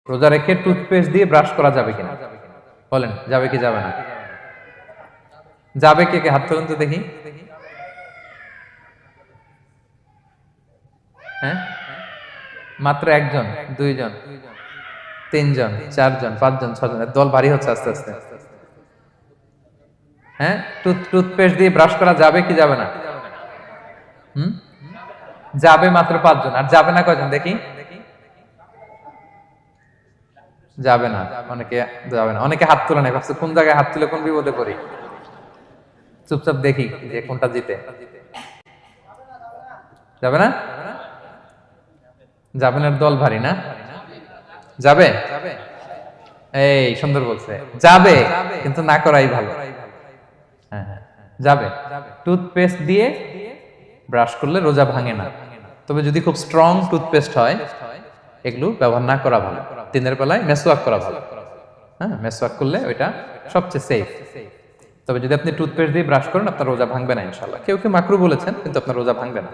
রোজা রেখে টুথপেস্ট দিয়ে ব্রাশ করা যাবে কিনা বলেন, যাবে কি যাবে না? যাবে, কে কে হাত তুলুন তো দেখি। হ্যাঁ, মাত্র একজন, দুইজন, তিনজন, চারজন, পাঁচজন, ছজন, দল ভারী হচ্ছে আস্তে আস্তে। হ্যাঁ, টুথপেস্ট দিয়ে ব্রাশ করা যাবে কি যাবে না? হুম, যাবে মাত্র পাঁচজন, আর যাবে না কয়জন দেখি? যাবে না, অনেকে যাবে না, অনেকে হাত তুলে নাই, ভাবছে কোন জায়গায় হাত তুলে কোন বিপদে পড়ি। চুপচাপ দেখি যে কোনটা জিতে। যাবে না? যাবে না, দল ভারী না? যাবে, এই সুন্দর বলছে, যাবে কিন্তু না করাই ভালো। হ্যাঁ হ্যাঁ, যাবে। টুথপেস্ট দিয়ে ব্রাশ করলে রোজা ভাঙে না, তবে যদি খুব স্ট্রং টুথপেস্ট হয় এগুলো ব্যবহার না করা ভালো। দিনের বেলায় মেসওয়াক করা ভালো। হ্যাঁ, মেসওয়াক করলে ওইটা সবচেয়ে সেফ। তবে যদি আপনি টুথপেস্ট দিয়ে ব্রাশ করেন আপনার রোজা ভাঙবে না ইনশাআল্লাহ। কেউ কেউ মাকরু বলেছেন, কিন্তু আপনার রোজা ভাঙবে না।